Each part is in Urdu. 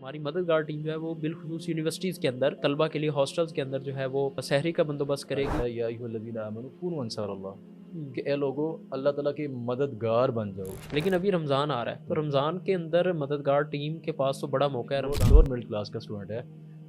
ہماری مددگار ٹیم جو ہے وہ بالخصوص یونیورسٹیز کے اندر طلبہ کے لیے ہاسٹلز کے اندر جو ہے وہ سحری کا بندوبست کرے گی۔ یا ایھا الذین آمنوا کونوا انصار اللہ، ہم، کہ اے لوگو اللہ تعالیٰ کے مددگار بن جاؤ۔ لیکن ابھی رمضان آ رہا ہے تو رمضان کے اندر مددگار ٹیم کے پاس تو بڑا موقع ہے رمضان۔ لوور مڈل کلاس کا اسٹوڈنٹ ہے،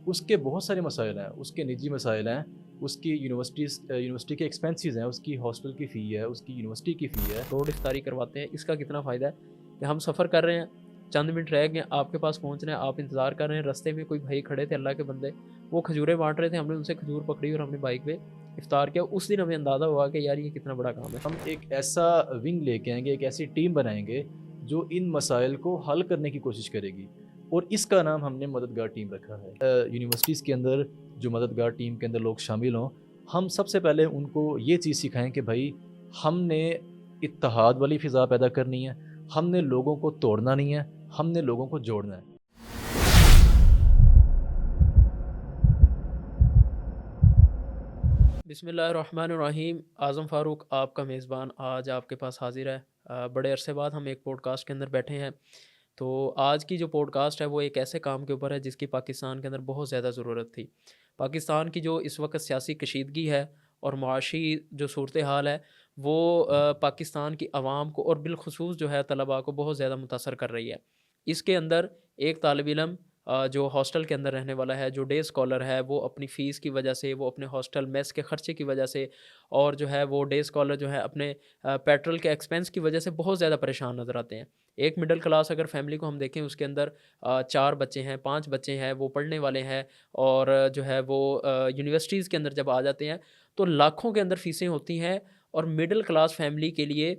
اس کے بہت سارے مسائل ہیں، اس کے نجی مسائل ہیں، اس کی یونیورسٹی کے ایکسپینسز ہیں، اس کی ہاسٹل کی فی ہے، اس کی یونیورسٹی کی فی ہے۔ روڈ افطاری کرواتے ہیں، اس کا کتنا فائدہ ہے کہ ہم سفر کر رہے ہیں، چند منٹ رہ گئے آپ کے پاس پہنچ رہے ہیں، آپ انتظار کر رہے ہیں، رستے میں کوئی بھائی کھڑے تھے اللہ کے بندے، وہ کھجوریں بانٹ رہے تھے، ہم نے ان سے کھجور پکڑی اور ہم نے بائک پہ افطار کیا۔ اس دن ہمیں اندازہ ہوا کہ یار یہ کتنا بڑا کام ہے۔ ہم ایک ایسا ونگ لے کے آئیں گے، ایک ایسی ٹیم بنائیں گے جو ان مسائل کو حل کرنے کی کوشش کرے گی، اور اس کا نام ہم نے مددگار ٹیم رکھا ہے۔ یونیورسٹیز کے اندر جو مددگار ٹیم کے اندر لوگ شامل ہوں، ہم سب سے پہلے ان کو یہ چیز سکھائیں کہ بھائی ہم نے اتحاد والی فضا پیدا کرنی ہے، ہم نے لوگوں کو توڑنا نہیں ہے، ہم نے لوگوں کو جوڑنا ہے۔ بسم اللہ الرحمن الرحیم۔ اعظم فاروق آپ کا میزبان آج آپ کے پاس حاضر ہے۔ بڑے عرصے بعد ہم ایک پوڈ کاسٹ کے اندر بیٹھے ہیں، تو آج کی جو پوڈ کاسٹ ہے وہ ایک ایسے کام کے اوپر ہے جس کی پاکستان کے اندر بہت زیادہ ضرورت تھی۔ پاکستان کی جو اس وقت سیاسی کشیدگی ہے اور معاشی جو صورتحال ہے وہ پاکستان کی عوام کو اور بالخصوص جو ہے طلباء کو بہت زیادہ متاثر کر رہی ہے۔ اس کے اندر ایک طالب علم جو ہاسٹل کے اندر رہنے والا ہے، جو ڈے اسکالر ہے، وہ اپنی فیس کی وجہ سے، وہ اپنے ہاسٹل میس کے خرچے کی وجہ سے، اور جو ہے وہ ڈے اسکالر جو ہے اپنے پیٹرول کے ایکسپینس کی وجہ سے بہت زیادہ پریشان نظر آتے ہیں۔ ایک مڈل کلاس اگر فیملی کو ہم دیکھیں، اس کے اندر 4 بچے ہیں، 5 بچے ہیں، وہ پڑھنے والے ہیں، اور جو ہے وہ یونیورسٹیز کے اندر جب آ جاتے ہیں تو لاکھوں کے اندر فیسیں ہوتی ہیں، اور مڈل کلاس فیملی کے لیے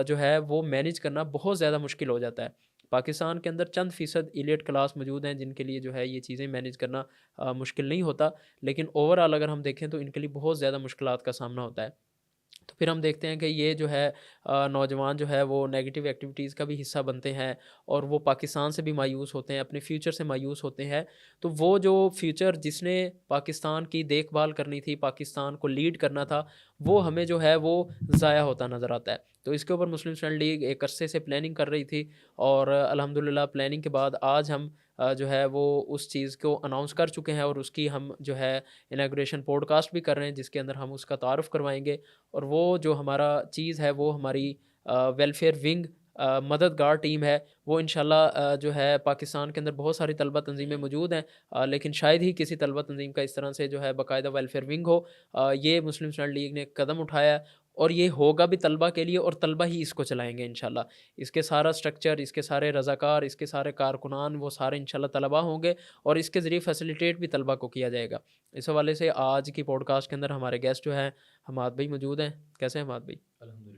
جو ہے وہ مینیج کرنا بہت زیادہ مشکل ہو جاتا ہے۔ پاکستان کے اندر چند فیصد ایلیٹ کلاس موجود ہیں جن کے لیے جو ہے یہ چیزیں مینیج کرنا مشکل نہیں ہوتا، لیکن اوورآل اگر ہم دیکھیں تو ان کے لیے بہت زیادہ مشکلات کا سامنا ہوتا ہے۔ تو پھر ہم دیکھتے ہیں کہ یہ جو ہے نوجوان جو ہے وہ نیگیٹو ایکٹیویٹیز کا بھی حصہ بنتے ہیں، اور وہ پاکستان سے بھی مایوس ہوتے ہیں، اپنے فیوچر سے مایوس ہوتے ہیں۔ تو وہ جو فیوچر جس نے پاکستان کی دیکھ بھال کرنی تھی، پاکستان کو لیڈ کرنا تھا، وہ ہمیں جو ہے وہ ضائع ہوتا نظر آتا ہے۔ تو اس کے اوپر مسلم اسٹوڈنٹ لیگ ایک عرصے سے پلاننگ کر رہی تھی، اور الحمدللہ پلاننگ کے بعد آج ہم جو ہے وہ اس چیز کو اناؤنس کر چکے ہیں، اور اس کی ہم جو ہے اناگوریشن پوڈ کاسٹ بھی کر رہے ہیں جس کے اندر ہم اس کا تعارف کروائیں گے۔ اور وہ جو ہمارا چیز ہے وہ ہماری ویلفیئر ونگ مددگار ٹیم ہے، وہ انشاءاللہ جو ہے پاکستان کے اندر بہت ساری طلبہ تنظیمیں موجود ہیں، لیکن شاید ہی کسی طلبہ تنظیم کا اس طرح سے جو ہے باقاعدہ ویلفیئر ونگ ہو۔ یہ مسلم اسٹوڈنٹ لیگ نے قدم اٹھایا ہے، اور یہ ہوگا بھی طلبہ کے لیے، اور طلبہ ہی اس کو چلائیں گے انشاءاللہ۔ اس کے سارا سٹرکچر، اس کے سارے رضاکار، اس کے سارے کارکنان، وہ سارے انشاءاللہ طلبہ ہوں گے، اور اس کے ذریعے فیسیلیٹیٹ بھی طلبہ کو کیا جائے گا۔ اس حوالے سے آج کی پوڈ کاسٹ کے اندر ہمارے گیسٹ جو ہیں حماد بھائی موجود ہیں۔ کیسے ہیں حماد بھائی؟ الحمدللہ۔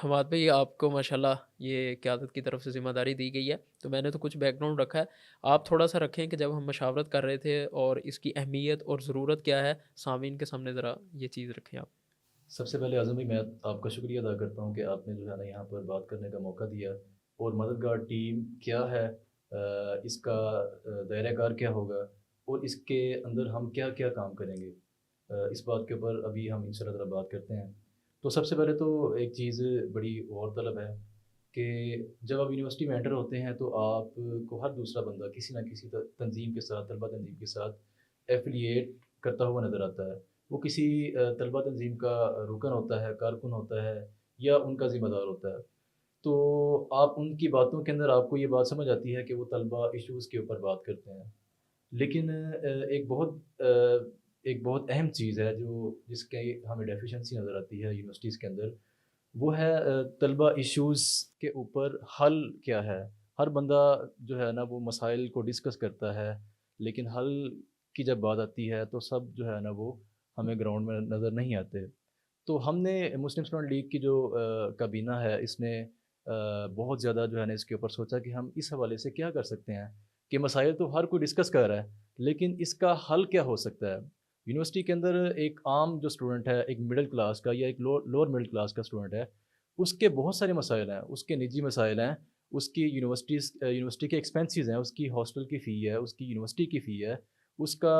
حماد بھائی آپ کو ماشاءاللہ یہ قیادت کی طرف سے ذمہ داری دی گئی ہے، تو میں نے تو کچھ بیک گراؤنڈ رکھا ہے، آپ تھوڑا سا رکھیں کہ جب ہم مشاورت کر رہے تھے اور اس کی اہمیت اور ضرورت کیا ہے، سامعین کے سامنے ذرا یہ چیز رکھیں آپ۔ سب سے پہلے اعظم بھائی میں آپ کا شکریہ ادا کرتا ہوں کہ آپ نے جو ہے نا یہاں پر بات کرنے کا موقع دیا، اور مددگار ٹیم کیا ہے، اس کا دائرہ کار کیا ہوگا، اور اس کے اندر ہم کیا کیا کام کریں گے، اس بات کے اوپر ابھی ہم انشاءاللہ تعالیٰ بات کرتے ہیں۔ تو سب سے پہلے تو ایک چیز بڑی غور طلب ہے کہ جب آپ یونیورسٹی میں انٹر ہوتے ہیں تو آپ کو ہر دوسرا بندہ کسی نہ کسی تنظیم کے ساتھ، طلبہ تنظیم کے ساتھ ایفیلیٹ کرتا ہوا نظر آتا ہے۔ وہ کسی طلبہ تنظیم کا رکن ہوتا ہے، کارکن ہوتا ہے، یا ان کا ذمہ دار ہوتا ہے۔ تو آپ ان کی باتوں کے اندر آپ کو یہ بات سمجھ آتی ہے کہ وہ طلبہ ایشوز کے اوپر بات کرتے ہیں، لیکن ایک بہت اہم چیز ہے جو جس کی ہمیں ڈیفیشنسی نظر آتی ہے یونیورسٹیز کے اندر، وہ ہے طلبہ ایشوز کے اوپر حل کیا ہے۔ ہر بندہ جو ہے نا وہ مسائل کو ڈسکس کرتا ہے، لیکن حل کی جب بات آتی ہے تو سب جو ہے نا وہ ہمیں گراؤنڈ میں نظر نہیں آتے۔ تو ہم نے مسلم اسٹوڈنٹ لیگ کی جو کابینہ ہے، اس نے بہت زیادہ جو ہے نا اس کے اوپر سوچا کہ ہم اس حوالے سے کیا کر سکتے ہیں، کہ مسائل تو ہر کوئی ڈسکس کر رہا ہے، لیکن اس کا حل کیا ہو سکتا ہے۔ یونیورسٹی کے اندر ایک عام جو اسٹوڈنٹ ہے، ایک مڈل کلاس کا یا ایک لوور مڈل کلاس کا اسٹوڈنٹ ہے، اس کے بہت سارے مسائل ہیں، اس کے نجی مسائل ہیں، اس کی یونیورسٹی کے ایکسپینسز ہیں، اس کی ہاسٹل کی فی ہے، اس کی یونیورسٹی کی فی ہے، اس کا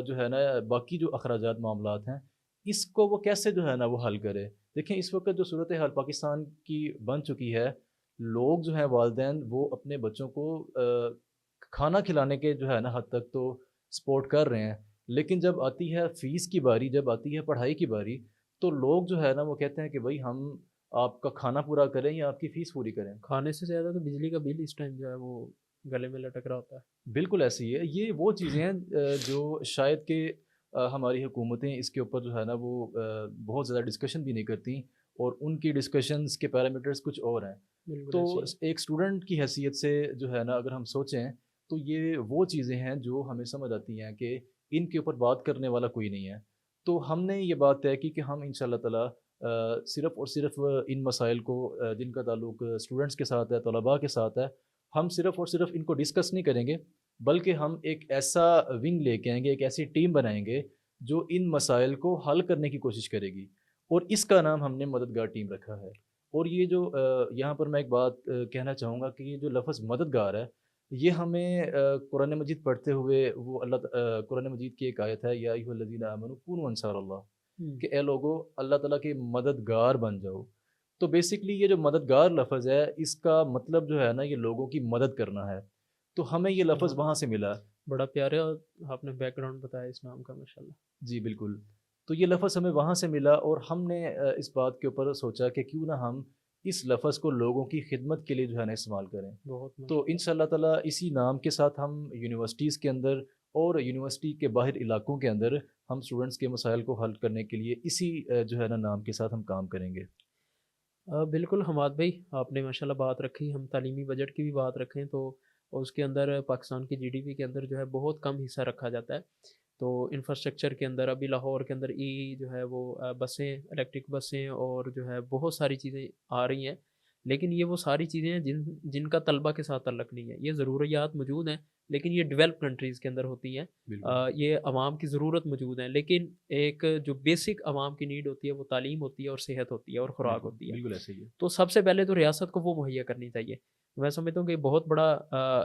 جو ہے نا باقی جو اخراجات معاملات ہیں، اس کو وہ کیسے جو ہے نا وہ حل کرے۔ دیکھیں اس وقت جو صورتحال پاکستان کی بن چکی ہے، لوگ جو ہیں والدین وہ اپنے بچوں کو کھانا کھلانے کے جو ہے نا حد تک تو سپورٹ کر رہے ہیں، لیکن جب آتی ہے فیس کی باری، جب آتی ہے پڑھائی کی باری، تو لوگ جو ہے نا وہ کہتے ہیں کہ بھائی ہم آپ کا کھانا پورا کریں یا آپ کی فیس پوری کریں۔ کھانے سے زیادہ تو بجلی کا بل اس ٹائم جو ہے وہ گلے میں لٹک رہا ہوتا ہے۔ بالکل ایسے ہی ہے، یہ وہ چیزیں ہیں جو شاید کہ ہماری حکومتیں اس کے اوپر جو ہے نا وہ بہت زیادہ ڈسکشن بھی نہیں کرتیں، اور ان کی ڈسکشنز کے پیرامیٹرز کچھ اور ہیں۔ بالکل تو ایسے ہی ہے۔ ایک اسٹوڈنٹ کی حیثیت سے جو ہے نا اگر ہم سوچیں تو یہ وہ چیزیں ہیں جو ہمیں سمجھ آتی ہیں کہ ان کے اوپر بات کرنے والا کوئی نہیں ہے۔ تو ہم نے یہ بات طے کی کہ ہم ان شاء اللہ تعالیٰ صرف اور صرف ان مسائل کو جن کا تعلق اسٹوڈنٹس کے ساتھ ہے، طلباء کے ساتھ ہے، ہم صرف اور صرف ان کو ڈسکس نہیں کریں گے، بلکہ ہم ایک ایسا ونگ لے کے آئیں گے، ایک ایسی ٹیم بنائیں گے جو ان مسائل کو حل کرنے کی کوشش کرے گی، اور اس کا نام ہم نے مددگار ٹیم رکھا ہے۔ اور یہ جو یہاں پر میں ایک بات کہنا چاہوں گا کہ یہ جو لفظ مددگار ہے، یہ ہمیں قرآن مجید پڑھتے ہوئے وہ قرآن مجید کی ایک آیت ہے، یا ایھا الذین آمنوا کونوا انصار اللہ، ہوں، کہ اے لوگو اللہ تعالیٰ کے مددگار بن جاؤ۔ تو بیسکلی یہ جو مددگار لفظ ہے، اس کا مطلب جو ہے نا یہ لوگوں کی مدد کرنا ہے، تو ہمیں یہ لفظ سبحان وہاں اللہ! سے ملا۔ بڑا پیارا آپ نے بیک گراؤنڈ بتایا اس نام کا، ماشاءاللہ۔ جی بالکل، تو یہ لفظ ہمیں وہاں سے ملا، اور ہم نے اس بات کے اوپر سوچا کہ کیوں نہ ہم اس لفظ کو لوگوں کی خدمت کے لیے جو ہے نا استعمال کریں۔ بہت تو ماشاءاللہ! ان شاء اللہ تعالیٰ اسی نام کے ساتھ ہم یونیورسٹیز کے اندر اور یونیورسٹی کے باہر علاقوں کے اندر ہم اسٹوڈنٹس کے مسائل کو حل کرنے کے لیے اسی جو ہے نا نام کے ساتھ ہم کام کریں گے۔ بالکل حماد بھائی، آپ نے ماشاءاللہ بات رکھی، ہم تعلیمی بجٹ کی بھی بات رکھیں تو اس کے اندر پاکستان کی جی ڈی پی کے اندر جو ہے بہت کم حصہ رکھا جاتا ہے۔ تو انفراسٹرکچر کے اندر ابھی لاہور کے اندر جو ہے وہ بسیں، الیکٹرک بسیں اور جو ہے بہت ساری چیزیں آ رہی ہیں، لیکن یہ وہ ساری چیزیں ہیں جن کا طلبہ کے ساتھ تعلق نہیں ہے۔ یہ ضروریات موجود ہیں، لیکن یہ ڈیولپ کنٹریز کے اندر ہوتی ہیں۔ بالکل یہ عوام کی ضرورت موجود ہیں، لیکن ایک جو بیسک عوام کی نیڈ ہوتی ہے وہ تعلیم ہوتی ہے اور صحت ہوتی ہے اور خوراک بالکل ہوتی ہے۔ بالکل ایسے ہی ہے۔ تو سب سے پہلے تو ریاست کو وہ مہیا کرنی چاہیے۔ میں سمجھتا ہوں کہ یہ بہت بڑا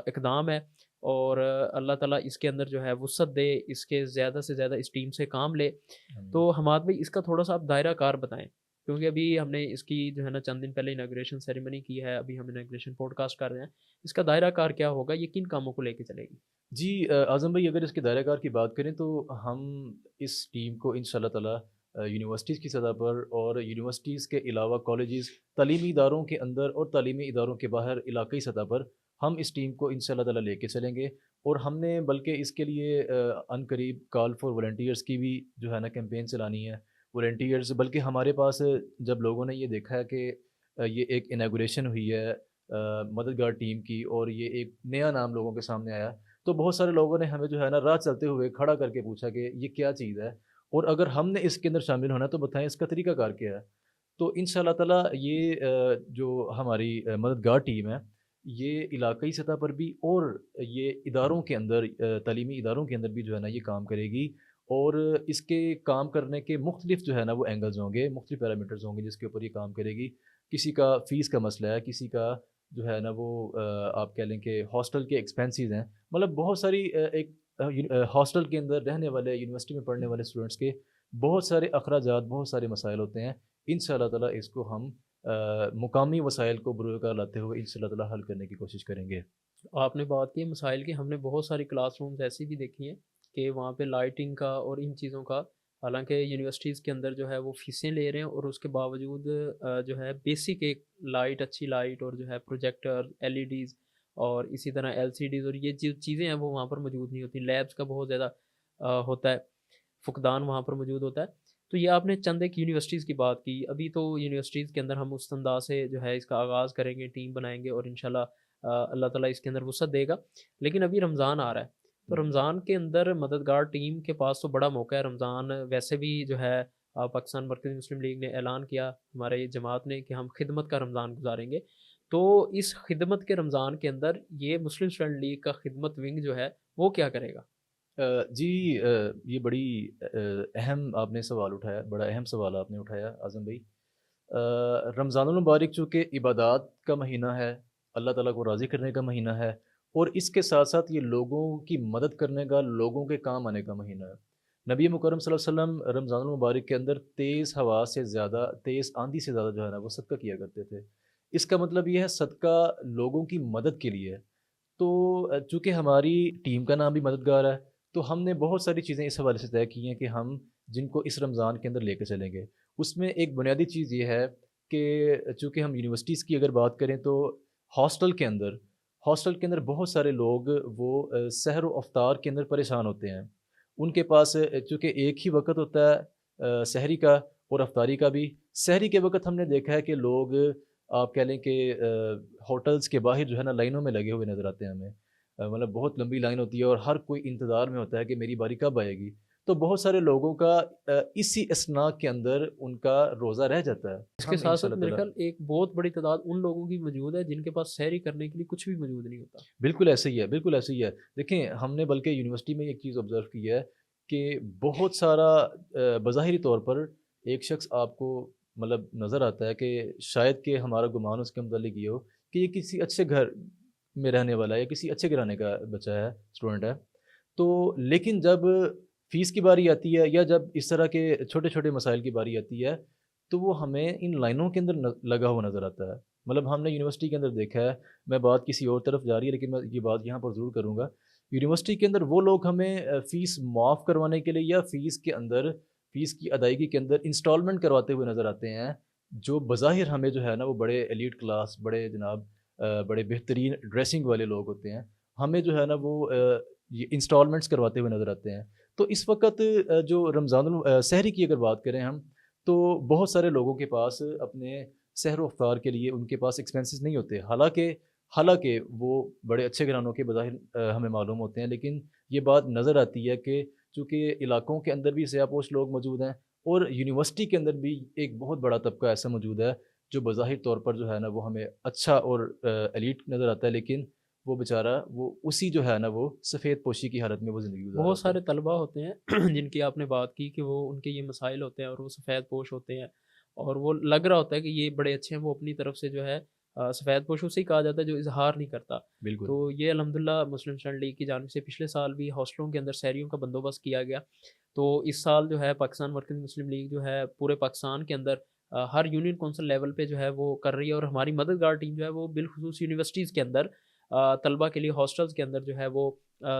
اقدام ہے، اور اللہ تعالیٰ اس کے اندر جو ہے وسعت دے، اس کے زیادہ سے زیادہ اس ٹیم سے کام لے۔ آمین۔ تو حماد بھائی اس کا تھوڑا سا آپ دائرہ کار بتائیں، کیونکہ ابھی ہم نے اس کی جو ہے نا چند دن پہلے اناگوریشن سیریمنی کی ہے، ابھی ہم اناگوریشن پوڈ کاسٹ کر رہے ہیں۔ اس کا دائرہ کار کیا ہوگا، یہ کن کاموں کو لے کے چلے گی؟ جی اعظم بھائی، اگر اس کے دائرہ کار کی بات کریں تو ہم اس ٹیم کو ان شاء اللہ تعالیٰ یونیورسٹیز کی سطح پر اور یونیورسٹیز کے علاوہ کالجز، تعلیمی اداروں کے اندر اور تعلیمی اداروں کے باہر علاقائی سطح پر ہم اس ٹیم کو ان شاء اللہ تعالیٰ لے کے چلیں گے، اور ہم نے بلکہ اس کے لیے ان قریب کال فار والنٹیئرس کی بھی جو ہے نا کیمپین چلانی ہے۔ والنٹیئرس بلکہ ہمارے پاس جب لوگوں نے یہ دیکھا ہے کہ یہ ایک اناگوریشن ہوئی ہے مددگار ٹیم کی، اور یہ ایک نیا نام لوگوں کے سامنے آیا، تو بہت سارے لوگوں نے ہمیں جو ہے نا راہ چلتے ہوئے کھڑا کر کے پوچھا کہ یہ کیا چیز ہے، اور اگر ہم نے اس کے اندر شامل ہونا ہے تو بتائیں اس کا طریقہ کار کیا ہے۔ تو ان شاء اللہ تعالیٰ یہ جو ہماری مددگار ٹیم ہے، یہ علاقائی سطح پر بھی اور یہ اداروں کے اندر تعلیمی اداروں کے اندر بھی جو ہے نا یہ کام کرے گی، اور اس کے کام کرنے کے مختلف جو ہے نا وہ اینگلز ہوں گے، مختلف پیرامیٹرز ہوں گے جس کے اوپر یہ کام کرے گی۔ کسی کا فیس کا مسئلہ ہے، کسی کا جو ہے نا وہ آپ کہہ لیں کہ ہاسٹل کے ایکسپینسیز ہیں، مطلب بہت ساری ایک ہاسٹل کے اندر رہنے والے، یونیورسٹی میں پڑھنے والے اسٹوڈنٹس کے بہت سارے اخراجات، بہت سارے مسائل ہوتے ہیں۔ ان شاء اللہ تعالیٰ اس کو ہم مقامی وسائل کو بروئے کار لاتے ہوئے ان شاء اللہ تعالیٰ حل کرنے کی کوشش کریں گے۔ آپ نے بات کی مسائل کی، ہم نے بہت ساری کلاس رومز ایسی بھی دیکھی ہیں کہ وہاں پہ لائٹنگ کا اور ان چیزوں کا، حالانکہ یونیورسٹیز کے اندر جو ہے وہ فیسیں لے رہے ہیں، اور اس کے باوجود جو ہے بیسک ایک لائٹ، اچھی لائٹ اور جو ہے پروجیکٹر، ایل ای ڈیز اور اسی طرح ایل سی ڈیز، اور یہ جو چیزیں ہیں وہ وہاں پر موجود نہیں ہوتی۔ لیبس کا بہت زیادہ ہوتا ہے، فقدان وہاں پر موجود ہوتا ہے۔ تو یہ آپ نے چند ایک یونیورسٹیز کی بات کی، ابھی تو یونیورسٹیز کے اندر ہم اس انداز سے جو ہے اس کا آغاز کریں گے، ٹیم بنائیں گے، اور انشاءاللہ اللہ تعالیٰ اس کے اندر وسعت دے گا۔ لیکن ابھی رمضان آ رہا ہے، تو رمضان کے اندر مددگار ٹیم کے پاس تو بڑا موقع ہے۔ رمضان ویسے بھی جو ہے پاکستان مرکزی مسلم لیگ نے اعلان کیا، ہمارے جماعت نے، کہ ہم خدمت کا رمضان گزاریں گے۔ تو اس خدمت کے رمضان کے اندر یہ مسلم اسٹوڈنٹ لیگ کا خدمت ونگ جو ہے وہ کیا کرے گا؟ جی یہ بڑی اہم آپ نے سوال اٹھایا، بڑا اہم سوال آپ نے اٹھایا اعظم بھائی۔ رمضان المبارک چونکہ عبادات کا مہینہ ہے، اللہ تعالیٰ کو راضی کرنے کا مہینہ ہے، اور اس کے ساتھ ساتھ یہ لوگوں کی مدد کرنے کا، لوگوں کے کام آنے کا مہینہ ہے۔ نبی مکرم صلی اللہ علیہ وسلم رمضان المبارک کے اندر تیز ہوا سے زیادہ، تیز آندھی سے زیادہ جو ہے نا وہ صدقہ کیا کرتے تھے۔ اس کا مطلب یہ ہے صدقہ لوگوں کی مدد کے لیے ہے۔ تو چونکہ ہماری ٹیم کا نام بھی مددگار ہے، تو ہم نے بہت ساری چیزیں اس حوالے سے طے کی ہیں کہ ہم جن کو اس رمضان کے اندر لے کے چلیں گے۔ اس میں ایک بنیادی چیز یہ ہے کہ چونکہ ہم یونیورسٹیز کی اگر بات کریں تو ہاسٹل کے اندر ہاسٹل کے اندر بہت سارے لوگ وہ سحر و افطار کے اندر پریشان ہوتے ہیں۔ ان کے پاس چونکہ ایک ہی وقت ہوتا ہے سحری کا اور افطاری کا بھی۔ سحری کے وقت ہم نے دیکھا ہے کہ لوگ آپ کہہ لیں کہ ہوٹلز کے باہر جو ہے نا لائنوں میں لگے ہوئے نظر آتے ہیں ہمیں۔ مطلب بہت لمبی لائن ہوتی ہے اور ہر کوئی انتظار میں ہوتا ہے کہ میری باری کب آئے گی۔ تو بہت سارے لوگوں کا اسی اثناء کے اندر ان کا روزہ رہ جاتا ہے۔ اس کے ہم ساتھ ساتھ انشاءاللہ میرے تعالیٰ خیال ایک بہت بڑی تعداد ان لوگوں کی موجود ہے جن کے پاس سحری کرنے کے لیے کچھ بھی موجود نہیں ہوتا۔ بالکل ایسے ہی ہے، بالکل ایسے ہی ہے۔ دیکھیں ہم نے بلکہ یونیورسٹی میں ایک چیز آبزرو کی ہے کہ بہت سارا بظاہری طور پر ایک شخص آپ کو مطلب نظر آتا ہے کہ شاید کہ ہمارا گمان اس کے متعلق یہ ہو کہ یہ کسی اچھے گھر میں رہنے والا ہے یا کسی اچھے گھرانے کا بچہ ہے، اسٹوڈنٹ ہے۔ تو لیکن جب فیس کی باری آتی ہے یا جب اس طرح کے چھوٹے چھوٹے مسائل کی باری آتی ہے تو وہ ہمیں ان لائنوں کے اندر لگا ہوا نظر آتا ہے۔ مطلب ہم نے یونیورسٹی کے اندر دیکھا ہے، میں بات کسی اور طرف جا رہی ہے لیکن میں یہ بات یہاں پر ضرور کروں گا۔ یونیورسٹی کے اندر وہ لوگ ہمیں فیس معاف کروانے کے لیے یا فیس کے اندر فیس کی ادائیگی کے اندر انسٹالمنٹ کرواتے ہوئے نظر آتے ہیں، جو بظاہر ہمیں جو ہے نا وہ بڑے ایلیٹ کلاس، بڑے جناب بڑے بہترین ڈریسنگ والے لوگ ہوتے ہیں، ہمیں جو ہے نا وہ یہ انسٹالمنٹس کرواتے ہوئے نظر آتے ہیں۔ تو اس وقت جو رمضان سحری کی اگر بات کریں ہم، تو بہت سارے لوگوں کے پاس اپنے سحر و افطار کے لیے ان کے پاس ایکسپنسز نہیں ہوتے، حالانکہ وہ بڑے اچھے گھرانوں کے بظاہر ہمیں معلوم ہوتے ہیں، لیکن یہ بات نظر آتی ہے کہ چونکہ علاقوں کے اندر بھی سیاہ پوش لوگ موجود ہیں اور یونیورسٹی کے اندر بھی ایک بہت بڑا طبقہ ایسا موجود ہے جو بظاہر طور پر جو ہے نا وہ ہمیں اچھا اور ایلیٹ نظر آتا ہے، لیکن وہ بیچارہ وہ اسی جو ہے نا وہ سفید پوشی کی حالت میں وہ زندگی گزار رہا بہت ہوتا ہے۔ سارے طلباء ہوتے ہیں جن کی آپ نے بات کی کہ وہ ان کے یہ مسائل ہوتے ہیں اور وہ سفید پوش ہوتے ہیں اور وہ لگ رہا ہوتا ہے کہ یہ بڑے اچھے ہیں، وہ اپنی طرف سے جو ہے سفید پوش اسے ہی کہا جاتا ہے جو اظہار نہیں کرتا۔ بالکل۔ تو یہ الحمدللہ مسلم اسٹوڈنٹ لیگ کی جانب سے پچھلے سال بھی ہاسٹلوں کے اندر سحریوں کا بندوبست کیا گیا۔ تو اس سال جو ہے پاکستان ورکنگ مسلم لیگ جو ہے پورے پاکستان کے اندر ہر یونین کونسل لیول پہ جو ہے وہ کر رہی ہے اور ہماری مددگار ٹیم جو ہے وہ بالخصوص یونیورسٹیز کے اندر طلبہ کے لیے ہاسٹلز کے اندر جو ہے وہ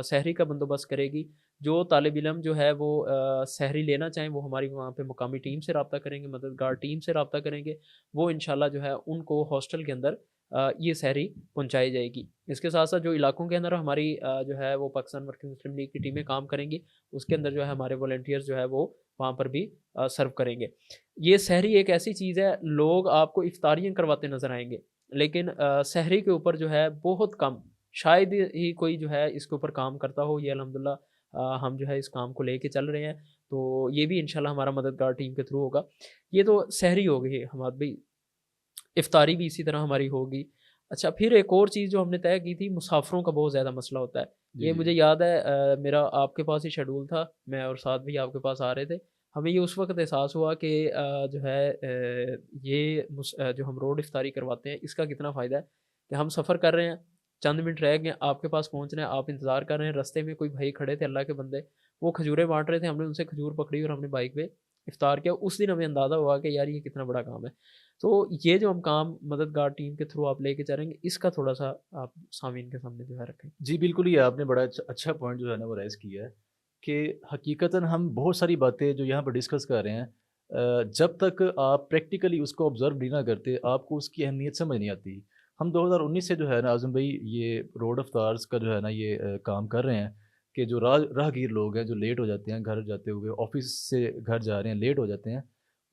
سحری کا بندوبست کرے گی۔ جو طالب علم جو ہے وہ سحری لینا چاہیں وہ ہماری وہاں پہ مقامی ٹیم سے رابطہ کریں گے، مددگار ٹیم سے رابطہ کریں گے، وہ انشاءاللہ جو ہے ان کو ہاسٹل کے اندر یہ سحری پہنچائی جائے گی۔ اس کے ساتھ ساتھ جو علاقوں کے اندر ہماری جو ہے وہ پاکستان ورکنگ مسلم لیگ کی ٹیمیں کام کریں گی، اس کے اندر جو ہے ہمارے والنٹیئرز جو ہے وہ وہاں پر بھی سرو کریں گے۔ یہ سحری ایک ایسی چیز ہے، لوگ آپ کو افطاریاں کرواتے نظر آئیں گے لیکن سحری کے اوپر جو ہے بہت کم، شاید ہی کوئی جو ہے اس کے اوپر کام کرتا ہو۔ یہ الحمدللہ ہم جو ہے اس کام کو لے کے چل رہے ہیں، تو یہ بھی انشاءاللہ ہمارا مددگار ٹیم کے تھرو ہوگا۔ یہ تو سحری ہو گئی ہمارا بھی، افطاری بھی اسی طرح ہماری ہوگی۔ اچھا پھر ایک اور چیز جو ہم نے طے کی تھی، مسافروں کا بہت زیادہ مسئلہ ہوتا ہے۔ جی یہ جی مجھے یاد ہے میرا آپ کے پاس ہی شیڈول تھا، میں اور ساتھ بھی آپ کے پاس آ رہے تھے، ہمیں یہ اس وقت احساس ہوا کہ جو ہے جو ہم روڈ افطاری کرواتے ہیں اس کا کتنا فائدہ ہے کہ ہم سفر کر رہے ہیں، چند منٹ رہ گئے آپ کے پاس پہنچ رہے ہیں، آپ انتظار کر رہے ہیں، رستے میں کوئی بھائی کھڑے تھے اللہ کے بندے، وہ کھجوریں بانٹ رہے تھے، ہم نے ان سے کھجور پکڑی اور ہم نے بائک پہ افطار کیا۔ اس دن ہمیں اندازہ ہوا کہ یار یہ کتنا بڑا کام ہے۔ تو یہ جو ہم کام مددگار ٹیم کے تھرو آپ لے کے چلیں گے، اس کا تھوڑا سا آپ سامعین کے سامنے جو ہے رکھیں۔ جی بالکل، یہ آپ نے بڑا اچھا پوائنٹ جو ہے نا وہ ریز کیا ہے کہ حقیقتاً ہم بہت ساری باتیں جو یہاں پر ڈسکس کر رہے ہیں جب تک آپ پریکٹیکلی اس کو آبزرو نہیں نہ کرتے آپ کو اس کی اہمیت سمجھ نہیں آتی۔ ہم 2019 سے جو ہے نا اعظم بھائی یہ روڈ افطارز کا جو ہے نا یہ کام کر رہے ہیں کہ جو راہگیر لوگ ہیں جو لیٹ ہو جاتے ہیں گھر جاتے ہوئے، آفس سے گھر جا رہے ہیں لیٹ ہو جاتے ہیں،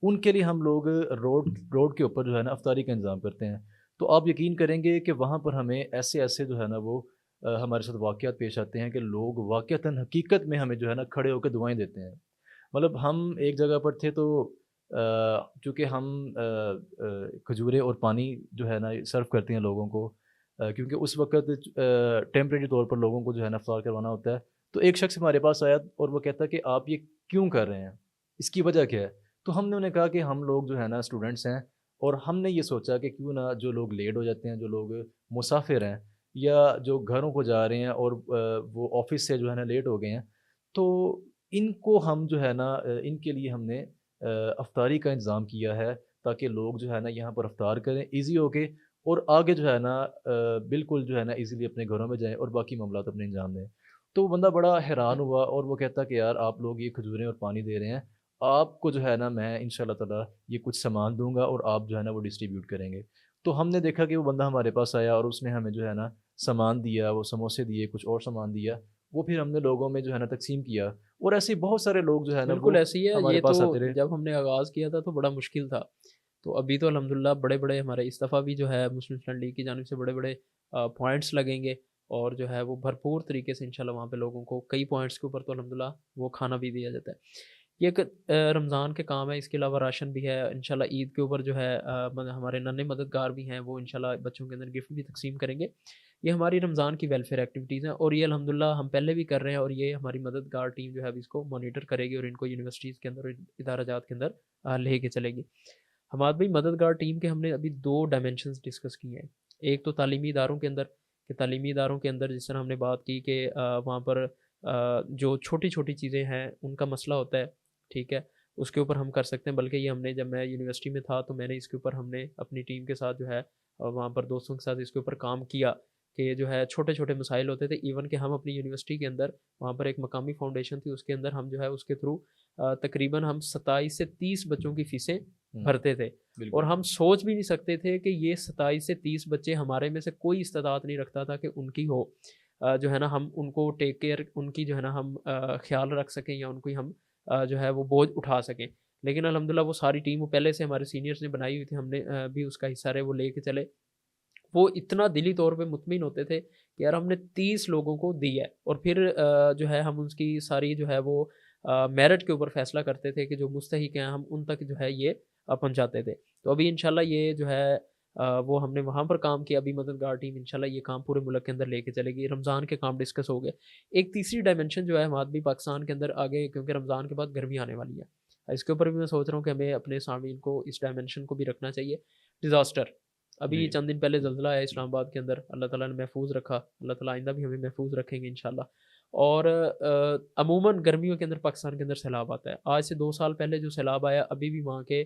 ان کے لیے ہم لوگ روڈ کے اوپر جو ہے نا افطاری کا انتظام کرتے ہیں۔ تو آپ یقین کریں گے کہ وہاں پر ہمیں ایسے ایسے جو ہے نا وہ ہمارے ساتھ واقعات پیش آتے ہیں کہ لوگ واقعتاً حقیقت میں ہمیں جو ہے نا کھڑے ہو کے دعائیں دیتے ہیں۔ مطلب ہم ایک جگہ پر تھے تو چونکہ ہم کھجوریں اور پانی جو ہے نا سرو کرتے ہیں لوگوں کو، کیونکہ اس وقت ٹیمپریری طور پر لوگوں کو جو ہے نا افطار کروانا ہوتا ہے، تو ایک شخص ہمارے پاس آیا اور وہ کہتا کہ آپ یہ کیوں کر رہے ہیں، اس کی وجہ کیا ہے؟ تو ہم نے انہیں کہا کہ ہم لوگ جو ہے نا اسٹوڈنٹس ہیں اور ہم نے یہ سوچا کہ کیوں نہ جو لوگ لیٹ ہو جاتے ہیں، جو لوگ مسافر ہیں یا جو گھروں کو جا رہے ہیں اور وہ آفس سے جو ہے نا لیٹ ہو گئے ہیں، تو ان کو ہم جو ہے نا ان کے لیے ہم نے افطاری کا انتظام کیا ہے تاکہ لوگ جو ہے نا یہاں پر افطار کریں ایزی ہو کے، اور آگے جو ہے نا بالکل جو ہے نا ایزیلی اپنے گھروں میں جائیں اور باقی معاملات اپنے انجام دیں۔ تو وہ بندہ بڑا حیران ہوا اور وہ کہتا کہ یار آپ لوگ یہ کھجوریں اور پانی دے رہے ہیں، آپ کو جو ہے نا میں ان شاء اللہ تعالیٰ یہ کچھ سامان دوں گا اور آپ جو ہے نا وہ ڈسٹریبیوٹ کریں گے۔ تو ہم نے دیکھا کہ وہ بندہ ہمارے پاس آیا اور اس نے ہمیں جو ہے نا سامان دیا، وہ سموسے دیے، کچھ اور سامان دیا، وہ پھر ہم نے لوگوں میں جو ہے نا تقسیم کیا، اور ایسے ہی بہت سارے لوگ جو ہے نا بالکل وہ ایسے ہی ہے، ہمارے یہ تو پاس آتے رہے۔ جب ہم نے آغاز کیا تھا تو بڑا مشکل تھا، تو ابھی تو الحمدللہ بڑے-بڑے ہمارے اس دفعہ بھی جو ہے مسلم اسٹوڈنٹ لیگ کی جانب سے بڑے-بڑے پوائنٹس لگیں گے، اور جو ہے وہ بھرپور طریقے سے انشاءاللہ وہاں پہ لوگوں کو کئی پوائنٹس کے اوپر تو الحمدللہ وہ کھانا بھی دیا جاتا ہے۔ یہ ایک رمضان کے کام ہے، اس کے علاوہ راشن بھی ہے، انشاءاللہ عید کے اوپر جو ہے ہمارے ننھے مددگار بھی ہیں، وہ انشاءاللہ بچوں کے اندر گفٹ بھی تقسیم کریں گے۔ یہ ہماری رمضان کی ویلفیئر ایکٹیویٹیز ہیں، اور یہ الحمدللہ ہم پہلے بھی کر رہے ہیں، اور یہ ہماری مددگار ٹیم جو ہے اب اس کو مانیٹر کرے گی اور ان کو یونیورسٹیز کے اندر اور ادارہ جات کے اندر لے کے چلے گی۔ ہماد بھائی، مددگار ٹیم کے ہم نے ابھی 2 ڈائمینشنز ڈسکس کیے ہیں۔ ایک تو تعلیمی اداروں کے اندر، کہ تعلیمی اداروں کے اندر جس طرح ہم نے بات کی کہ وہاں پر جو چھوٹی-چھوٹی چیزیں ہیں ان کا مسئلہ ہوتا ہے، ٹھیک ہے؟ اس کے اوپر ہم کر سکتے ہیں، بلکہ یہ ہم نے جب میں یونیورسٹی میں تھا تو میں نے اس کے اوپر ہم نے اپنی ٹیم کے ساتھ جو ہے وہاں پر دوستوں کے ساتھ اس کے اوپر کام کیا کہ جو ہے چھوٹے-چھوٹے مسائل ہوتے تھے، ایون کہ ہم اپنی یونیورسٹی کے اندر وہاں پر ایک مقامی فاؤنڈیشن تھی، اس کے اندر ہم جو ہے اس کے تھرو تقریباً ہم 27 سے 30 بچوں کی فیسیں ہوں، بھرتے تھے، اور بالکل، ہم سوچ بھی نہیں سکتے تھے کہ یہ 27 سے 30 بچے ہمارے میں سے کوئی استعداد نہیں رکھتا تھا کہ ان کی ہو جو ہے نا ہم ان کو ٹیک کیئر ان کی جو ہے نا ہم خیال رکھ سکیں یا ان کی ہم جو ہے وہ بوجھ اٹھا سکیں۔ لیکن الحمدللہ وہ ساری ٹیم وہ پہلے سے ہمارے سینئرز نے بنائی ہوئی تھی، ہم نے بھی اس کا حصہ رہے، وہ لے کے چلے۔ وہ اتنا دلی طور پہ مطمئن ہوتے تھے کہ یار ہم نے 30 لوگوں کو دی ہے، اور پھر جو ہے ہم اس کی ساری جو ہے وہ میرٹ کے اوپر فیصلہ کرتے تھے کہ جو مستحق ہیں ہم ان تک جو ہے یہ پہنچاتے تھے۔ تو ابھی انشاءاللہ یہ جو ہے وہ ہم نے وہاں پر کام کیا، ابھی مددگار ٹیم انشاءاللہ یہ کام پورے ملک کے اندر لے کے چلے گی۔ رمضان کے کام ڈسکس ہو گئے۔ ایک تیسری ڈائمینشن جو ہے ہمارے بھی پاکستان کے اندر آگے، کیونکہ رمضان کے بعد گرمی آنے والی ہے، اس کے اوپر بھی میں سوچ رہا ہوں کہ ہمیں اپنے سامعین کو اس ڈائمینشن کو بھی رکھنا چاہیے۔ ڈیزاسٹر، ابھی جی، چند دن پہلے زلزلہ آیا اسلام آباد کے اندر، اللہ تعالیٰ نے محفوظ رکھا، اللہ تعالیٰ آئندہ بھی ہمیں محفوظ رکھیں گے انشاءاللہ۔ اور عموماً گرمیوں کے اندر پاکستان کے اندر سیلاب آتا ہے، آج سے 2 سال پہلے جو سیلاب آیا ابھی بھی وہاں کے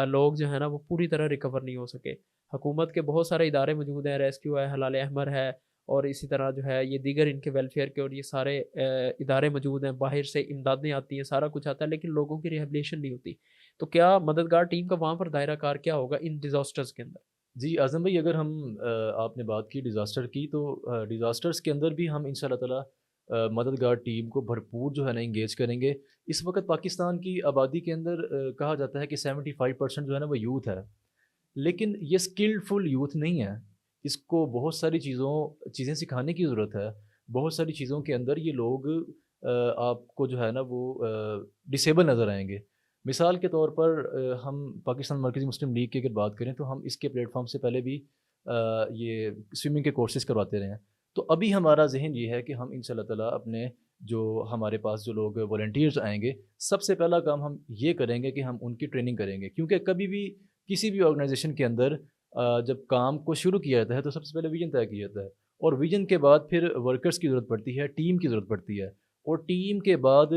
لوگ جو ہیں نا وہ پوری طرح ریکور نہیں ہو سکے۔ حکومت کے بہت سارے ادارے موجود ہیں، ریسکیو ہے، ہلال احمر ہے، اور اسی طرح جو ہے یہ دیگر ان کے ویلفیئر کے اور یہ سارے ادارے موجود ہیں، باہر سے امدادیں آتی ہیں، سارا کچھ آتا ہے، لیکن لوگوں کی ریہیبلیشن نہیں ہوتی۔ تو کیا مددگار ٹیم کا وہاں پر دائرہ کار کیا ہوگا ان ڈیزاسٹرز کے اندر؟ جی اعظم بھائی، اگر ہم آپ نے بات کی ڈیزاسٹر کی، تو ڈیزاسٹرس کے اندر بھی ہم ان شاء اللہ تعالیٰ مددگار ٹیم کو بھرپور جو ہے نا انگیج کریں گے۔ اس وقت پاکستان کی آبادی کے اندر کہا جاتا ہے کہ 75% جو ہے نا وہ یوتھ ہے، لیکن یہ اسکلفل یوتھ نہیں ہے۔ اس کو بہت ساری چیزیں سکھانے کی ضرورت ہے۔ بہت ساری چیزوں کے اندر یہ لوگ آپ کو جو ہے نا وہ ڈسیبل نظر آئیں گے۔ مثال کے طور پر ہم پاکستان مرکزی مسلم لیگ کی اگر بات کریں تو ہم اس کے پلیٹ فارم سے پہلے بھی یہ سوئمنگ کے کورسز کرواتے رہے ہیں۔ تو ابھی ہمارا ذہن یہ ہے کہ ہم ان شاء اللہ تعالیٰ اپنے جو ہمارے پاس جو لوگ والنٹیئرز آئیں گے، سب سے پہلا کام ہم یہ کریں گے کہ ہم ان کی ٹریننگ کریں گے، کیونکہ کبھی بھی کسی بھی آرگنائزیشن کے اندر جب کام کو شروع کیا جاتا ہے تو سب سے پہلے ویژن طے کیا جاتا ہے، اور ویژن کے بعد پھر ورکرز کی ضرورت پڑتی ہے، ٹیم کی ضرورت پڑتی ہے، اور ٹیم کے بعد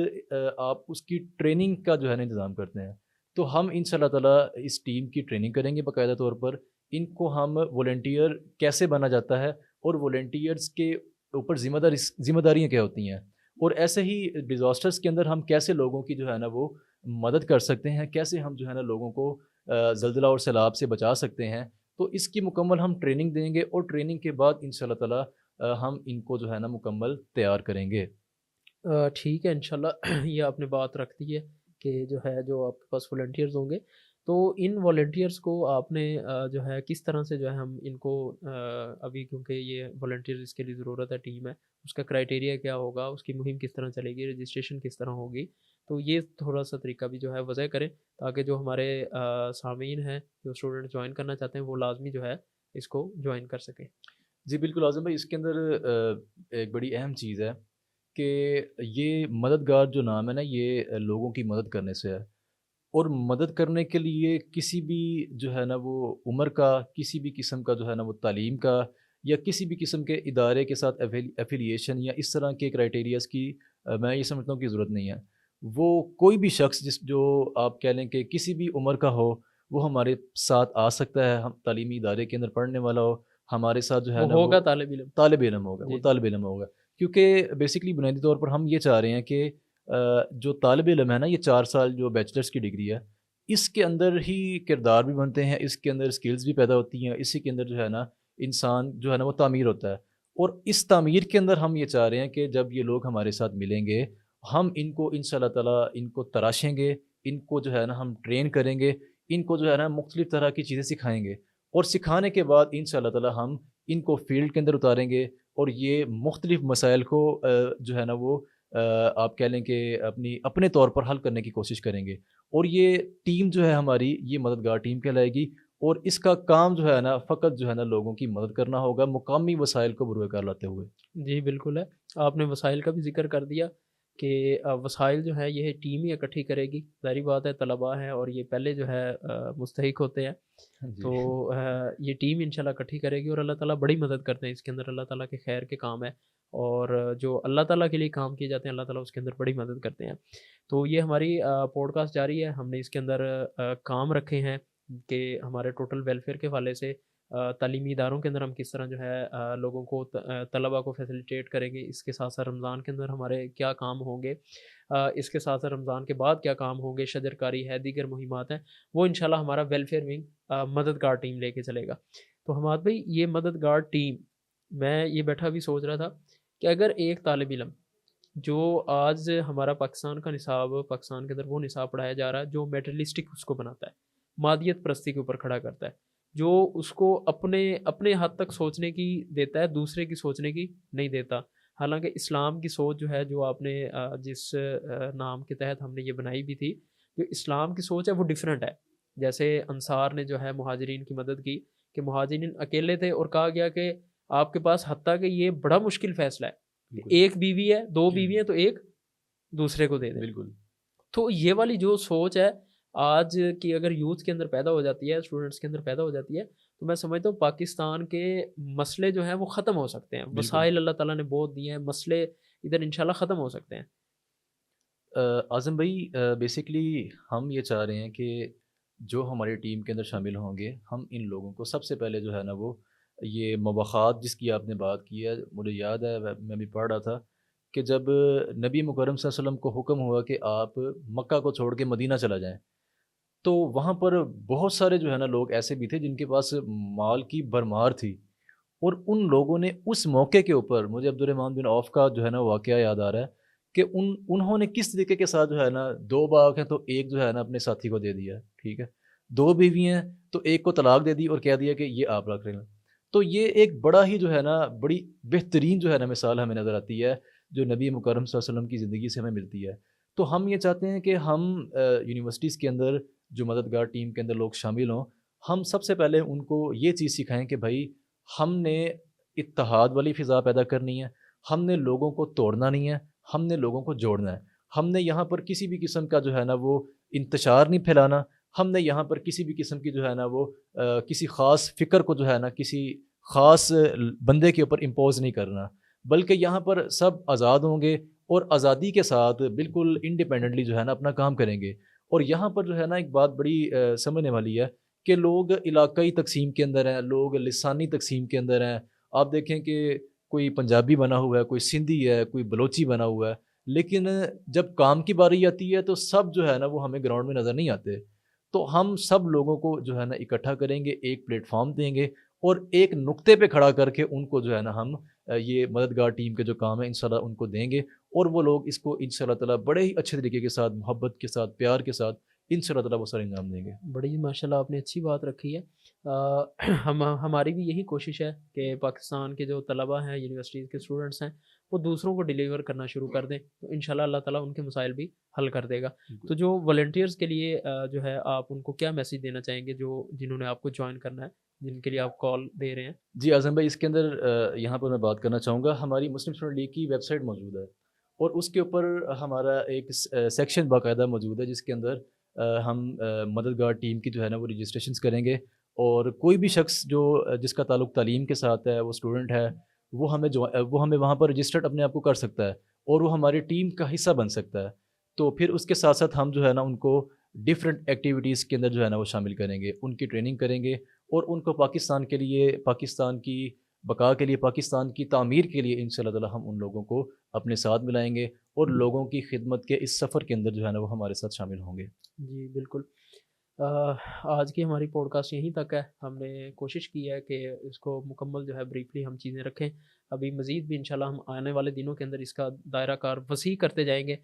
آپ اس کی ٹریننگ کا جو ہے نا انتظام کرتے ہیں۔ تو ہم ان شاء اللہ تعالیٰ اس ٹیم کی ٹریننگ کریں گے باقاعدہ طور پر۔ ان کو ہم والنٹیئر کیسے بنا جاتا ہے، اور والنٹیئرس کے اوپر ذمہ داریاں کیا ہوتی ہیں، اور ایسے ہی ڈیزاسٹرس کے اندر ہم کیسے لوگوں کی جو ہے نا وہ مدد کر سکتے ہیں، کیسے ہم جو ہے نا لوگوں کو زلزلہ اور سیلاب سے بچا سکتے ہیں۔ تو اس کی مکمل ہم ٹریننگ دیں گے، اور ٹریننگ کے بعد ان شاء اللہ تعالیٰ ہم ان کو جو ہے نا مکمل تیار کریں گے۔ ٹھیک ہے انشاءاللہ یہ آپ نے بات رکھ دی ہے کہ جو ہے جو آپ کے پاس والنٹیئرز ہوں گے، تو ان والنٹیئرز کو آپ نے جو ہے کس طرح سے جو ہے ہم ان کو ابھی کیونکہ یہ والنٹیئرز کے لیے ضرورت ہے ٹیم ہے، اس کا کرائٹیریا کیا ہوگا، اس کی مہم کس طرح چلے گی، رجسٹریشن کس طرح ہوگی، تو یہ تھوڑا سا طریقہ بھی جو ہے وضع کریں تاکہ جو ہمارے سامعین ہیں، جو اسٹوڈنٹ جوائن کرنا چاہتے ہیں وہ لازمی جو ہے اس کو جوائن کر سکیں۔ جی بالکل اعظم بھائی، اس کے اندر ایک بڑی اہم چیز ہے کہ یہ مددگار جو نام ہے نا، یہ لوگوں کی مدد کرنے سے ہے، اور مدد کرنے کے لیے کسی بھی جو ہے نا وہ عمر کا، کسی بھی قسم کا جو ہے نا وہ تعلیم کا، یا کسی بھی قسم کے ادارے کے ساتھ ایفیلیشن یا اس طرح کے کرائٹیریاز کی میں یہ سمجھتا ہوں کہ ضرورت نہیں ہے۔ وہ کوئی بھی شخص جو آپ کہہ لیں کہ کسی بھی عمر کا ہو، وہ ہمارے ساتھ آ سکتا ہے، ہم تعلیمی ادارے کے اندر پڑھنے والا ہو، ہمارے ساتھ جو ہے وہ نا وہ ہوگا طالب علم۔ طالب علم ہوگا، وہ جی، جی۔ طالب علم ہوگا۔ کیونکہ بیسکلی بنیادی طور پر ہم یہ چاہ رہے ہیں کہ جو طالب علم ہے نا، یہ 4 سال جو بیچلرس کی ڈگری ہے، اس کے اندر ہی کردار بھی بنتے ہیں، اس کے اندر اسکلز بھی پیدا ہوتی ہیں، اسی کے اندر جو ہے نا انسان جو ہے نا وہ تعمیر ہوتا ہے۔ اور اس تعمیر کے اندر ہم یہ چاہ رہے ہیں کہ جب یہ لوگ ہمارے ساتھ ملیں گے، ہم ان کو ان شاء اللہ تعالیٰ ان کو تراشیں گے، ان کو جو ہے نا ہم ٹرین کریں گے، ان کو جو ہے نا مختلف طرح کی چیزیں سکھائیں گے، اور سکھانے کے بعد ان شاء اللہ تعالیٰ ہم ان کو فیلڈ کے اندر اتاریں گے، اور یہ مختلف مسائل کو جو ہے نا وہ آپ کہہ لیں کہ اپنے طور پر حل کرنے کی کوشش کریں گے، اور یہ ٹیم جو ہے ہماری، یہ مددگار ٹیم کہلائے گی، اور اس کا کام جو ہے نا فقط جو ہے نا لوگوں کی مدد کرنا ہوگا مقامی وسائل کو بروئے کار لاتے ہوئے۔ جی، بالکل ہے۔ آپ نے وسائل کا بھی ذکر کر دیا کہ وسائل جو ہے یہ ٹیم ہی اکٹھی کرے گی۔ ظاہری بات ہے طلباء ہیں اور یہ پہلے جو ہے مستحق ہوتے ہیں، جی، تو یہ ٹیم انشاءاللہ اکٹھی کرے گی اور اللہ تعالیٰ بڑی مدد کرتے ہیں اس کے اندر، اللہ تعالیٰ کے خیر کے کام ہے، اور جو اللہ تعالیٰ کے لیے کام کیے جاتے ہیں اللہ تعالیٰ اس کے اندر بڑی مدد کرتے ہیں۔ تو یہ ہماری پوڈ کاسٹ جاری ہے، ہم نے اس کے اندر کام رکھے ہیں کہ ہمارے ٹوٹل ویلفیئر کے حوالے سے تعلیمی اداروں کے اندر ہم کس طرح جو ہے لوگوں کو طلباء کو فیسیلیٹیٹ کریں گے، اس کے ساتھ ساتھ رمضان کے اندر ہمارے کیا کام ہوں گے، اس کے ساتھ ساتھ رمضان کے بعد کیا کام ہوں گے، شجر کاری ہے، دیگر مہمات ہیں، وہ انشاءاللہ ہمارا ویلفیئر ونگ مددگار ٹیم لے کے چلے گا۔ تو حماد بھائی، یہ مددگار ٹیم، میں یہ بیٹھا بھی سوچ رہا تھا کہ اگر ایک طالب علم جو آج ہمارا پاکستان کا نصاب، پاکستان کے اندر وہ نصاب پڑھایا جا رہا ہے جو میٹرلسٹک اس کو بناتا ہے، مادیت پرستی کے اوپر کھڑا کرتا ہے، جو اس کو اپنے حد تک سوچنے کی دیتا ہے، دوسرے کی سوچنے کی نہیں دیتا۔ حالانکہ اسلام کی سوچ جو ہے، جو آپ نے جس نام کے تحت ہم نے یہ بنائی بھی تھی، جو اسلام کی سوچ ہے وہ ڈیفرنٹ ہے۔ جیسے انصار نے جو ہے مہاجرین کی مدد کی، کہ مہاجرین اکیلے تھے اور کہا گیا کہ آپ کے پاس، حتیٰ کہ یہ بڑا مشکل فیصلہ ہے کہ بالکل، ایک بیوی ہے، دو بیوی ہیں، تو ایک دوسرے کو دے دیں۔ بالکل۔ تو یہ والی جو سوچ ہے آج کی، اگر یوتھ کے اندر پیدا ہو جاتی ہے، اسٹوڈنٹس کے اندر پیدا ہو جاتی ہے، تو میں سمجھتا ہوں پاکستان کے مسئلے جو ہیں وہ ختم ہو سکتے ہیں، بالکل۔ وسائل اللہ تعالیٰ نے بہت دیے ہیں، مسئلے ادھر انشاءاللہ ختم ہو سکتے ہیں۔ اعظم بھائی، بیسکلی ہم یہ چاہ رہے ہیں کہ جو ہماری ٹیم کے اندر شامل ہوں گے، ہم ان لوگوں کو سب سے پہلے جو ہے نا وہ یہ مواخات جس کی آپ نے بات کی ہے، مجھے یاد ہے، میں بھی پڑھ رہا تھا کہ جب نبی مکرم صلی اللہ علیہ وسلم کو حکم ہوا کہ آپ مکہ کو چھوڑ کے مدینہ چلا جائیں، تو وہاں پر بہت سارے جو ہے نا لوگ ایسے بھی تھے جن کے پاس مال کی بھرمار تھی، اور ان لوگوں نے اس موقع کے اوپر، مجھے عبد الرحمن بن عوف کا جو ہے نا واقعہ یاد آ رہا ہے کہ انہوں نے کس طریقے کے ساتھ جو ہے نا، 2 باغ ہیں تو ایک جو ہے نا اپنے ساتھی کو دے دیا، ٹھیک ہے، 2 بیوی ہیں تو ایک کو طلاق دے دی اور کہہ دیا کہ یہ آپ رکھ لینا۔ تو یہ ایک بڑا ہی جو ہے نا بڑی بہترین جو ہے نا مثال ہمیں نظر آتی ہے، جو نبی مکرم صلی اللہ علیہ وسلم کی زندگی سے ہمیں ملتی ہے۔ تو ہم یہ چاہتے ہیں کہ ہم یونیورسٹیز کے اندر جو مددگار ٹیم کے اندر لوگ شامل ہوں، ہم سب سے پہلے ان کو یہ چیز سکھائیں کہ بھائی، ہم نے اتحاد والی فضا پیدا کرنی ہے، ہم نے لوگوں کو توڑنا نہیں ہے، ہم نے لوگوں کو جوڑنا ہے، ہم نے یہاں پر کسی بھی قسم کا جو ہے نا وہ انتشار نہیں پھیلانا، ہم نے یہاں پر کسی بھی قسم کی جو ہے نا وہ کسی خاص فکر کو جو ہے نا کسی خاص بندے کے اوپر امپوز نہیں کرنا، بلکہ یہاں پر سب آزاد ہوں گے اور آزادی کے ساتھ بالکل انڈیپینڈنٹلی جو ہے نا اپنا کام کریں گے۔ اور یہاں پر جو ہے نا ایک بات بڑی سمجھنے والی ہے کہ لوگ علاقائی تقسیم کے اندر ہیں، لوگ لسانی تقسیم کے اندر ہیں۔ آپ دیکھیں کہ کوئی پنجابی بنا ہوا ہے، کوئی سندھی ہے، کوئی بلوچی بنا ہوا ہے، لیکن جب کام کی باری آتی ہے تو سب جو ہے نا وہ ہمیں گراؤنڈ میں نظر نہیں آتے۔ تو ہم سب لوگوں کو جو ہے نا اکٹھا کریں گے، ایک پلیٹ فارم دیں گے، اور ایک نقطے پہ کھڑا کر کے ان کو جو ہے نا ہم یہ مددگار ٹیم کے جو کام ہے انشاءاللہ ان کو دیں گے، اور وہ لوگ اس کو انشاءاللہ تعالیٰ بڑے ہی اچھے طریقے کے ساتھ، محبت کے ساتھ، پیار کے ساتھ انشاءاللہ تعالیٰ وہ سر انجام دیں گے۔ بڑی ماشاءاللہ آپ نے اچھی بات رکھی ہے۔ ہماری بھی یہی کوشش ہے کہ پاکستان کے جو طلباء ہیں، یونیورسٹیز کے اسٹوڈنٹس ہیں، وہ دوسروں کو ڈیلیور کرنا شروع کر دیں، تو انشاءاللہ اللہ تعالیٰ ان کے مسائل بھی حل کر دے گا۔ تو جو والنٹیئرز کے لیے جو ہے، آپ ان کو کیا میسیج دینا چاہیں گے، جنہوں نے آپ کو جوائن کرنا ہے، جن کے لیے آپ کال دے رہے ہیں؟ جی اعظم بھائی، اس کے اندر یہاں پر میں بات کرنا چاہوں گا، ہماری مسلم اسٹوڈنٹ لیگ کی ویب سائٹ موجود ہے، اور اس کے اوپر ہمارا ایک سیکشن باقاعدہ موجود ہے جس کے اندر ہم مددگار ٹیم کی جو ہے نا وہ رجسٹریشنز کریں گے، اور کوئی بھی شخص جس کا تعلق تعلیم کے ساتھ ہے، وہ اسٹوڈنٹ ہے، وہ ہمیں وہاں پر رجسٹرڈ اپنے آپ کو کر سکتا ہے، اور وہ ہماری ٹیم کا حصہ بن سکتا ہے۔ تو پھر اس کے ساتھ ساتھ ہم جو ہے نا ان کو ڈفرینٹ ایکٹیویٹیز کے اندر جو ہے نا وہ شامل کریں گے، ان کی ٹریننگ کریں گے اور ان کو پاکستان کے لیے، پاکستان کی بقا کے لیے، پاکستان کی تعمیر کے لیے انشاء اللہ تعالیٰ ہم ان لوگوں کو اپنے ساتھ ملائیں گے اور لوگوں کی خدمت کے اس سفر کے اندر جو ہے نا وہ ہمارے ساتھ شامل ہوں گے۔ جی بالکل۔ آ، آج کی ہماری پوڈ کاسٹ یہیں تک ہے۔ ہم نے کوشش کی ہے کہ اس کو مکمل جو ہے بریفلی ہم چیزیں رکھیں۔ ابھی مزید بھی انشاءاللہ ہم آنے والے دنوں کے اندر اس کا دائرہ کار وسیع کرتے جائیں گے۔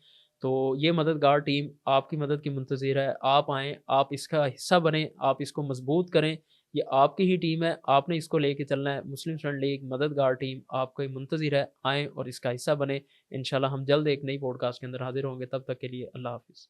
تو یہ مددگار ٹیم آپ کی مدد کی منتظر ہے۔ آپ آئیں، آپ اس کا حصہ بنیں، آپ اس کو مضبوط کریں۔ یہ آپ کی ہی ٹیم ہے، آپ نے اس کو لے کے چلنا ہے۔ مسلم اسٹوڈنٹ لیگ مددگار ٹیم آپ کی منتظر ہے، آئیں اور اس کا حصہ بنیں۔ انشاءاللہ ہم جلد ایک نئی پوڈ کاسٹ کے اندر حاضر ہوں گے۔ تب تک کے لیے اللہ حافظ۔